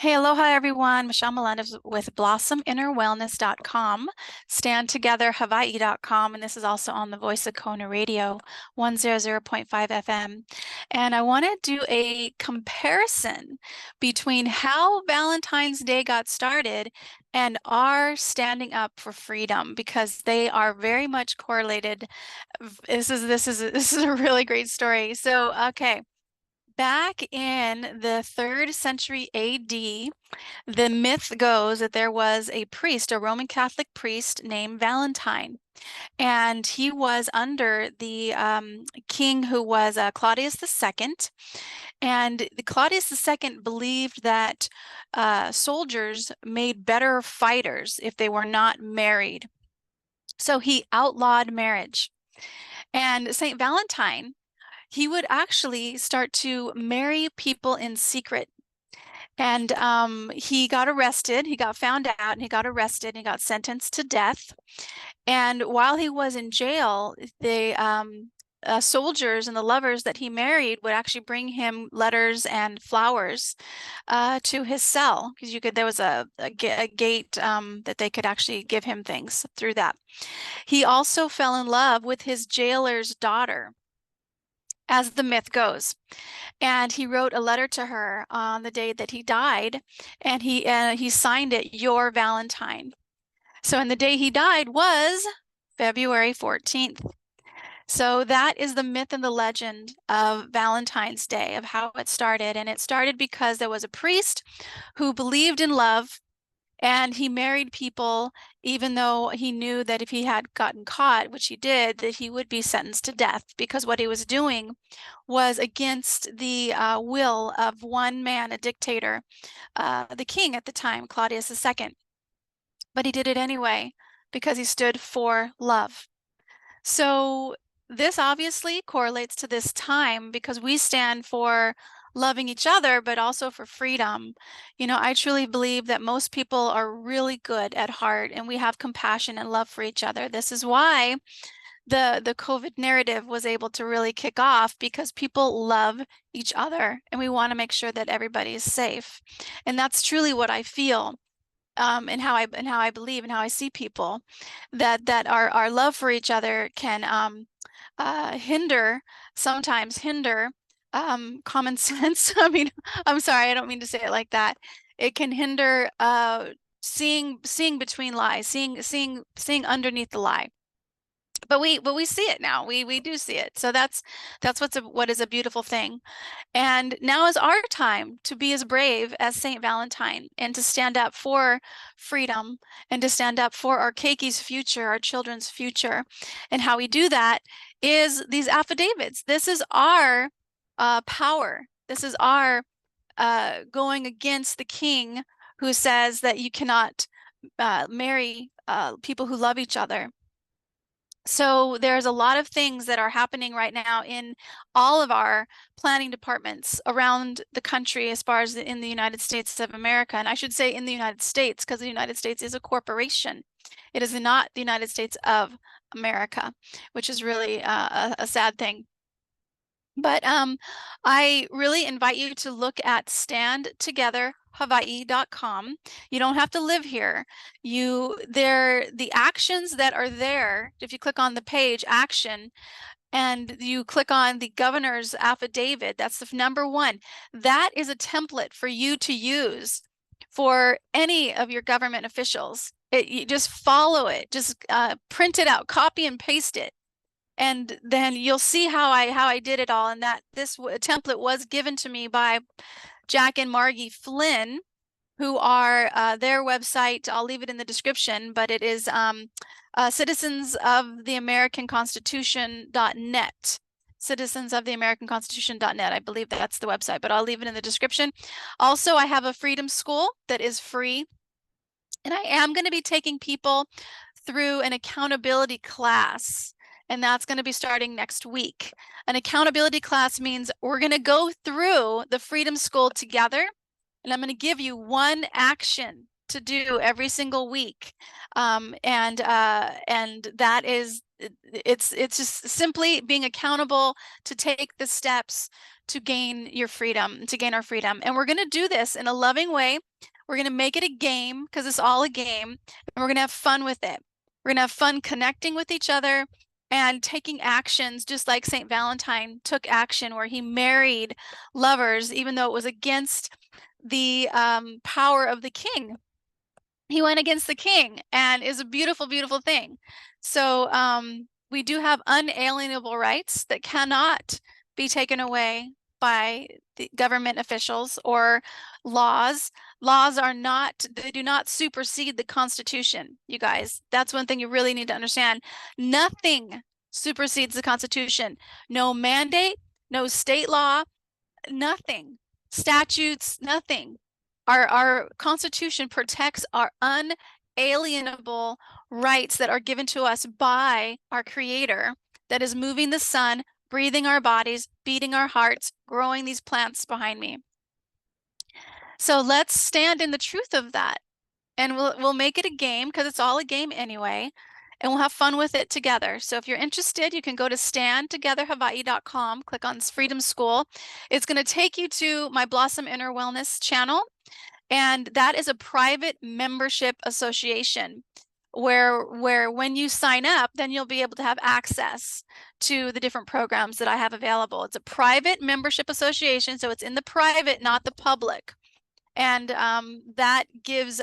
Hey, aloha everyone. Michelle Melendez with blossominnerwellness.com, standtogetherhawaii.com, and this is also on the Voice of Kona Radio, 100.5 FM. And I want to do a comparison between how Valentine's Day got started and our standing up for freedom because they are very much correlated. This is a really great story. So, okay. Back in the 3rd century AD, the myth goes that there was a priest, a Roman Catholic priest named Valentine, and he was under the king who was Claudius II. And Claudius II believed that soldiers made better fighters if they were not married. So he outlawed marriage. And Saint Valentine, he would actually start to marry people in secret. And he got arrested. He got found out and he got arrested and he got sentenced to death. And while he was in jail, the soldiers and the lovers that he married would actually bring him letters and flowers to his cell because there was a gate that they could actually give him things through that. He also fell in love with his jailer's daughter, as the myth goes. And he wrote a letter to her on the day that he died, and he signed it, "Your Valentine." So, and the day he died was February 14th. So that is the myth and the legend of Valentine's Day, of how it started. And it started because there was a priest who believed in love, and he married people, even though he knew that if he had gotten caught, which he did, that he would be sentenced to death because what he was doing was against the will of one man, a dictator, the king at the time, Claudius II. But he did it anyway because he stood for love. So this obviously correlates to this time because we stand for loving each other, but also for freedom. You know, I truly believe that most people are really good at heart and we have compassion and love for each other. This is why the COVID narrative was able to really kick off because people love each other and we want to make sure that everybody is safe. And that's truly what I feel. And how I believe and how I see people, that our love for each other can sometimes hinder common sense. I mean, I'm sorry, I don't mean to say it like that. It can hinder seeing between lies, seeing underneath the lie. But we see it now. We do see it. So that's what is a beautiful thing. And now is our time to be as brave as Saint Valentine and to stand up for freedom and to stand up for our keki's future, our children's future. And how we do that is these affidavits. This is our power. This is our going against the king who says that you cannot marry people who love each other. So there's a lot of things that are happening right now in all of our planning departments around the country as far as in the United States of America. And I should say in the United States because the United States is a corporation. It is not the United States of America, which is really a sad thing. But I really invite you to look at standtogetherhawaii.com. You don't have to live here. The actions that are there, if you click on the page action and you click on the governor's affidavit, that's the number one. That is a template for you to use for any of your government officials. You just follow it, just print it out, copy and paste it. And then you'll see how I did it all, and that this template was given to me by Jack and Margie Flynn, who are their website. I'll leave it in the description, but it is Citizens of the American Constitution.net. Citizens of the American Constitution.net. I believe that's the website, but I'll leave it in the description. Also, I have a freedom school that is free, and I am going to be taking people through an accountability class. And that's going to be starting next week. An accountability class means we're going to go through the Freedom School together, and I'm going to give you one action to do every single week. And that is, it's just simply being accountable to take the steps to gain your freedom, to gain our freedom. And we're going to do this in a loving way. We're going to make it a game because it's all a game, and we're going to have fun with it. We're going to have fun connecting with each other and taking actions, just like St. Valentine took action where he married lovers, even though it was against the power of the king. He went against the king, and is a beautiful, beautiful thing. So we do have unalienable rights that cannot be taken away by the government officials or laws. Laws are not, they do not supersede the Constitution, you guys. That's one thing you really need to understand. Nothing supersedes the Constitution. No mandate, no state law, nothing. Statutes, nothing. Our Constitution protects our unalienable rights that are given to us by our Creator, that is moving the sun, breathing our bodies, beating our hearts, growing these plants behind me. So let's stand in the truth of that, and we'll make it a game, because it's all a game anyway, and we'll have fun with it together. So if you're interested, you can go to standtogetherhawaii.com, click on Freedom School. It's going to take you to my Blossom Inner Wellness channel, and that is a private membership association where when you sign up, then you'll be able to have access to the different programs that I have available. It's a private membership association, so it's in the private, not the public. And that gives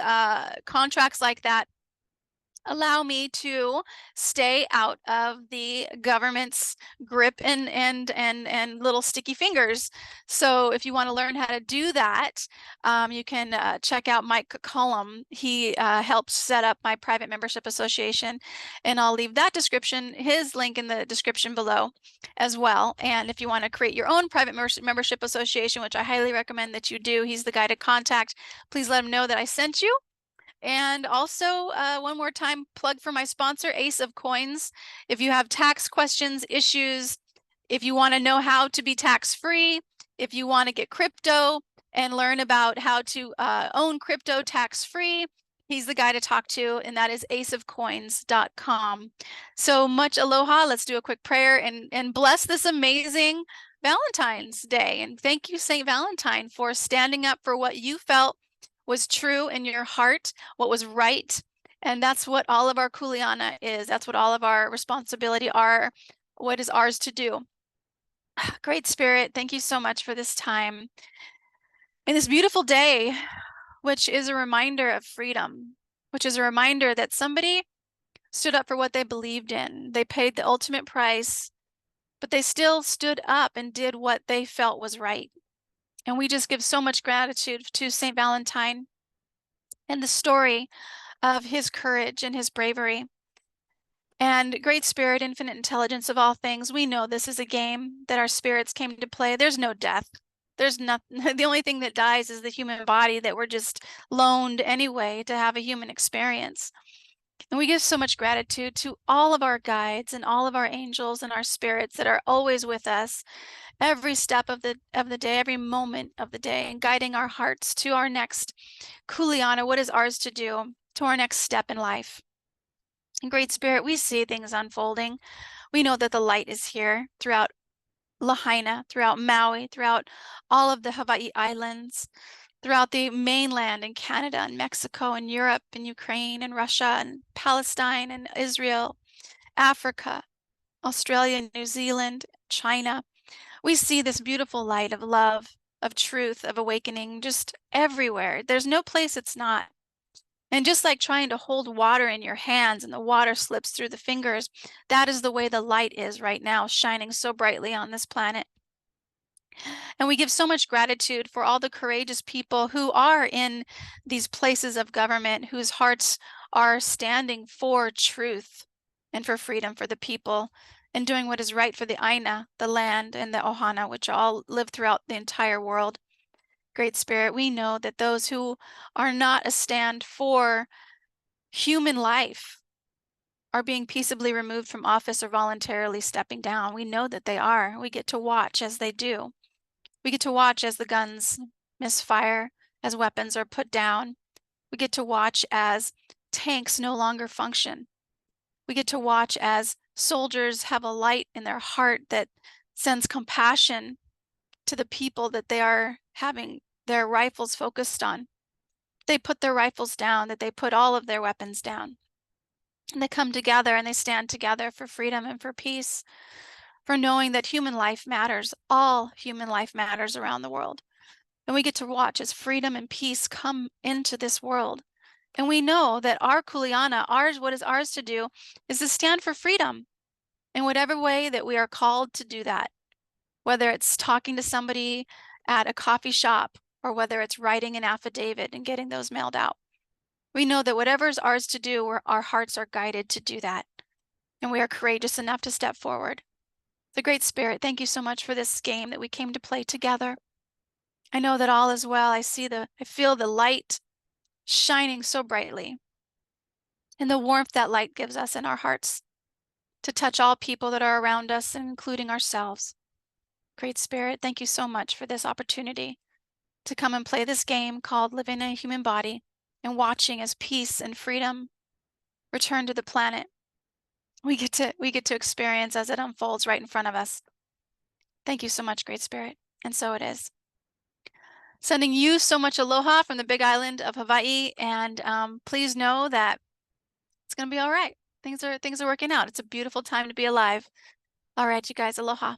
contracts like that allow me to stay out of the government's grip and little sticky fingers. So if you want to learn how to do that, you can check out Mike Cullum. He helped set up my private membership association, and I'll leave that description, his link in the description below as well. And if you want to create your own private membership association, which I highly recommend that you do, he's the guy to contact. Please let him know that I sent you. And also, one more time, plug for my sponsor, Ace of Coins. If you have tax questions, issues, if you want to know how to be tax-free, if you want to get crypto and learn about how to own crypto tax-free, he's the guy to talk to, and that is aceofcoins.com. So much aloha. Let's do a quick prayer and bless this amazing Valentine's Day. And thank you, St. Valentine, for standing up for what you felt was true in your heart, what was right. And that's what all of our kuleana is. That's what all of our responsibility are, what is ours to do. Great Spirit, thank you so much for this time. In this beautiful day, which is a reminder of freedom, which is a reminder that somebody stood up for what they believed in. They paid the ultimate price, but they still stood up and did what they felt was right. And we just give so much gratitude to St. Valentine and the story of his courage and his bravery. And Great Spirit, infinite intelligence of all things, we know this is a game that our spirits came to play. There's no death. There's nothing. The only thing that dies is the human body that we're just loaned anyway to have a human experience. And we give so much gratitude to all of our guides and all of our angels and our spirits that are always with us every step of the day, every moment of the day, and guiding our hearts to our next kuleana, what is ours to do, to our next step in life. In Great Spirit, we see things unfolding. We know that the light is here throughout Lahaina, throughout Maui, throughout all of the Hawaii Islands, throughout the mainland in Canada and Mexico and Europe and Ukraine and Russia and Palestine and Israel, Africa, Australia, New Zealand, China. We see this beautiful light of love, of truth, of awakening just everywhere. There's no place it's not. And just like trying to hold water in your hands and the water slips through the fingers, that is the way the light is right now, shining so brightly on this planet. And we give so much gratitude for all the courageous people who are in these places of government, whose hearts are standing for truth and for freedom for the people, and doing what is right for the Aina, the land, and the Ohana, which all live throughout the entire world. Great Spirit, we know that those who are not a stand for human life are being peaceably removed from office or voluntarily stepping down. We know that they are. We get to watch as they do. We get to watch as the guns misfire, as weapons are put down, We get to watch as tanks no longer function. We get to watch as soldiers have a light in their heart that sends compassion to the people that they are having their rifles focused on. They put their rifles down, that they put all of their weapons down. And they come together and they stand together for freedom and for peace, for knowing that human life matters. All human life matters around the world. And we get to watch as freedom and peace come into this world. And we know that our kuleana, what is ours to do, is to stand for freedom in whatever way that we are called to do that. Whether it's talking to somebody at a coffee shop or whether it's writing an affidavit and getting those mailed out. We know that whatever is ours to do, our hearts are guided to do that. And we are courageous enough to step forward. The Great Spirit, thank you so much for this game that we came to play together. I know that all is well. I feel the light shining so brightly and the warmth that light gives us in our hearts to touch all people that are around us, including ourselves. Great Spirit, thank you so much for this opportunity to come and play this game called Living in a Human Body and watching as peace and freedom return to the planet. We get to experience as it unfolds right in front of us. Thank you so much, Great Spirit. And so it is. Sending you so much aloha from the big island of Hawaii, and please know that it's going to be all right. Things are working out. It's a beautiful time to be alive. All right, you guys, aloha.